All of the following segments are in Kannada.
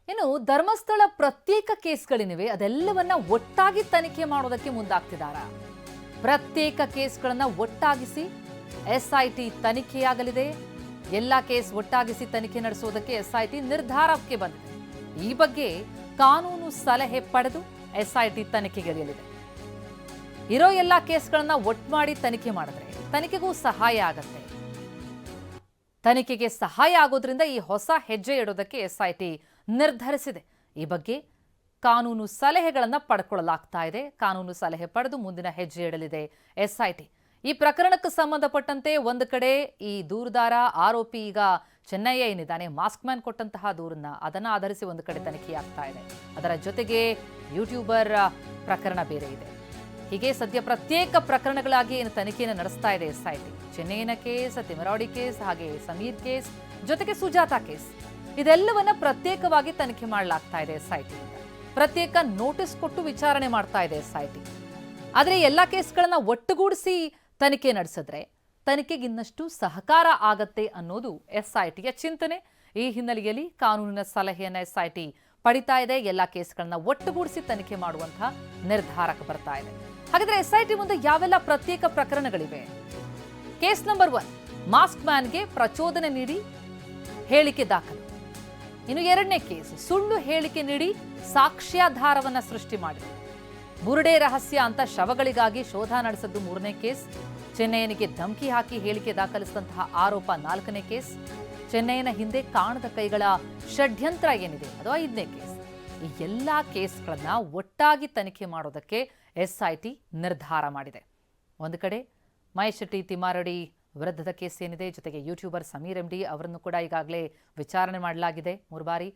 ಇನ್ನು ಧರ್ಮಸ್ಥಳ ಪ್ರತ್ಯೇಕ ಕೇಸ್ಗಳೇನಿವೆ ಅದೆಲ್ಲವನ್ನ ಒಟ್ಟಾಗಿ ತನಿಖೆ ಮಾಡೋದಕ್ಕೆ ಮುಂದಾಗ್ತಿದ್ದಾರೆ. ಪ್ರತ್ಯೇಕ ಕೇಸ್ಗಳನ್ನ ಒಟ್ಟಾಗಿಸಿ ಎಸ್ಐಟಿ ತನಿಖೆಯಾಗಲಿದೆ. ಎಲ್ಲ ಕೇಸ್ ಒಟ್ಟಾಗಿಸಿ ತನಿಖೆ ನಡೆಸೋದಕ್ಕೆ ಎಸ್ಐಟಿ ನಿರ್ಧಾರಕ್ಕೆ ಬಂದಿದೆ. ಈ ಬಗ್ಗೆ ಕಾನೂನು ಸಲಹೆ ಪಡೆದು ಎಸ್ಐಟಿ ತನಿಖೆಗಿಳಿಯಲಿದೆ. ಇರೋ ಎಲ್ಲ ಕೇಸ್ಗಳನ್ನ ಒಟ್ಟು ಮಾಡಿ ತನಿಖೆ ಮಾಡಿದ್ರೆ ತನಿಖೆಗೂ ಸಹಾಯ ಆಗತ್ತೆ. ತನಿಖೆಗೆ ಸಹಾಯ ಆಗೋದ್ರಿಂದ ಈ ಹೊಸ ಹೆಜ್ಜೆ ಇಡೋದಕ್ಕೆ ಎಸ್ಐಟಿ ನಿರ್ಧರಿಸಿದೆ. ಈ ಬಗ್ಗೆ ಕಾನೂನು ಸಲಹೆಗಳನ್ನು ಪಡ್ಕೊಳ್ಳಲಾಗ್ತಾ ಇದೆ. ಕಾನೂನು ಸಲಹೆ ಪಡೆದು ಮುಂದಿನ ಹೆಜ್ಜೆ ಇಡಲಿದೆ ಎಸ್ಐಟಿ. ಈ ಪ್ರಕರಣಕ್ಕೆ ಸಂಬಂಧಪಟ್ಟಂತೆ ಒಂದು ಕಡೆ ಈ ದೂರುದಾರ ಆರೋಪಿ ಈಗ ಚೆನ್ನೈ ಏನಿದ್ದಾನೆ ಮಾಸ್ಕ್ ಮ್ಯಾನ್ ಕೊಟ್ಟಂತಹ ದೂರನ್ನ ಅದನ್ನ ಆಧರಿಸಿ ಒಂದು ಕಡೆ ತನಿಖೆಯಾಗ್ತಾ ಇದೆ. ಅದರ ಜೊತೆಗೆ ಯೂಟ್ಯೂಬರ್ ಪ್ರಕರಣ ಬೇರೆ ಇದೆ. ಹೀಗೆ ಸದ್ಯ ಪ್ರತ್ಯೇಕ ಪ್ರಕರಣಗಳಾಗಿ ಏನು ತನಿಖೆಯನ್ನು ನಡೆಸ್ತಾ ಇದೆ ಎಸ್ಐಟಿ. ಚೆನ್ನೈನ ಕೇಸ್, ತಿಮರಾಡಿ ಕೇಸ್, ಹಾಗೆ ಸಮೀರ್ ಕೇಸ್, ಜೊತೆಗೆ ಸುಜಾತಾ ಕೇಸ್, ಇದೆಲ್ಲವನ್ನ ಪ್ರತ್ಯೇಕವಾಗಿ ತನಿಖೆ ಮಾಡಲಾಗ್ತಾ ಇದೆ ಎಸ್ಐಟಿ. ಪ್ರತ್ಯೇಕ ನೋಟಿಸ್ ಕೊಟ್ಟು ವಿಚಾರಣೆ ಮಾಡ್ತಾ ಇದೆ ಎಸ್ಐಟಿ. ಆದರೆ ಎಲ್ಲ ಕೇಸ್ಗಳನ್ನ ಒಟ್ಟುಗೂಡಿಸಿ ತನಿಖೆ ನಡೆಸಿದ್ರೆ ತನಿಖೆಗೆ ಇನ್ನಷ್ಟು ಸಹಕಾರ ಆಗತ್ತೆ ಅನ್ನೋದು ಎಸ್ಐಟಿಯ ಚಿಂತನೆ. ಈ ಹಿನ್ನೆಲೆಯಲ್ಲಿ ಕಾನೂನಿನ ಸಲಹೆಯನ್ನ ಎಸ್ಐಟಿ ಪಡಿತಾ ಇದೆ. ಎಲ್ಲ ಕೇಸ್ಗಳನ್ನ ಒಟ್ಟುಗೂಡಿಸಿ ತನಿಖೆ ಮಾಡುವಂತಹ ನಿರ್ಧಾರಕ್ಕೆ ಬರ್ತಾ ಇದೆ. ಹಾಗಾದ್ರೆ ಎಸ್ಐಟಿ ಮುಂದೆ ಯಾವೆಲ್ಲ ಪ್ರತ್ಯೇಕ ಪ್ರಕರಣಗಳಿವೆ? ಕೇಸ್ ನಂಬರ್ 1, ಮಾಸ್ಕ್ ಮ್ಯಾನ್ಗೆ ಪ್ರಚೋದನೆ ನೀಡಿ ಹೇಳಿಕೆ ದಾಖಲು. ಇನ್ನು 2ನೇ ಕೇಸ್, ಸುಳ್ಳು ಹೇಳಿಕೆ ನೀಡಿ ಸಾಕ್ಷ್ಯಾಧಾರವನ್ನ ಸೃಷ್ಟಿ ಮಾಡಿದೆ. ಬುರುಡೆ ರಹಸ್ಯ ಅಂತ ಶವಗಳಿಗಾಗಿ ಶೋಧ ನಡೆಸಿದ್ದು 3ನೇ ಕೇಸ್. ಚೆನ್ನೈನಿಗೆ ಧಮಕಿ ಹಾಕಿ ಹೇಳಿಕೆ ದಾಖಲಿಸಿದಂತಹ ಆರೋಪ 4ನೇ ಕೇಸ್. ಚೆನ್ನೈನ ಹಿಂದೆ ಕಾಣದ ಕೈಗಳ ಷಡ್ಯಂತ್ರ ಏನಿದೆ ಅದು 5ನೇ ಕೇಸ್. ಈ ಎಲ್ಲಾ ಕೇಸ್ಗಳನ್ನ ಒಟ್ಟಾಗಿ ತನಿಖೆ ಮಾಡೋದಕ್ಕೆ ಎಸ್ಐಟಿ ನಿರ್ಧಾರ ಮಾಡಿದೆ. ಒಂದು ಕಡೆ ಮಹೇಶ್ ಶೆಟ್ಟಿ ತಿಮ್ಮಾರಡಿ ವಿರುದ್ಧದ ಕೇಸ್ ಏನಿದೆ, ಜೊತೆಗೆ ಯೂಟ್ಯೂಬರ್ ಸಮೀರ್ ಎಂಡಿ ಅವರನ್ನು ಕೂಡ ಈಗಾಗಲೇ ವಿಚಾರಣೆ ಮಾಡಲಾಗಿದೆ 3 ಬಾರಿ.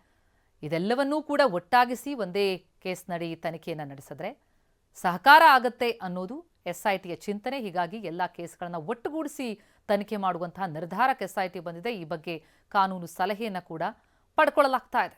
ಇದೆಲ್ಲವನ್ನೂ ಕೂಡ ಒಟ್ಟಾಗಿಸಿ ಒಂದೇ ಕೇಸ್ನಡಿ ತನಿಖೆಯನ್ನು ನಡೆಸಿದ್ರೆ ಸಹಕಾರ ಆಗತ್ತೆ ಅನ್ನೋದು ಎಸ್ಐಟಿಯ ಚಿಂತನೆ. ಹೀಗಾಗಿ ಎಲ್ಲ ಕೇಸ್ಗಳನ್ನು ಒಟ್ಟುಗೂಡಿಸಿ ತನಿಖೆ ಮಾಡುವಂತಹ ನಿರ್ಧಾರಕ್ಕೆ ಎಸ್ಐಟಿ ಬಂದಿದೆ. ಈ ಬಗ್ಗೆ ಕಾನೂನು ಸಲಹೆಯನ್ನು ಕೂಡ ಪಡ್ಕೊಳ್ಳಲಾಗ್ತಾ ಇದೆ.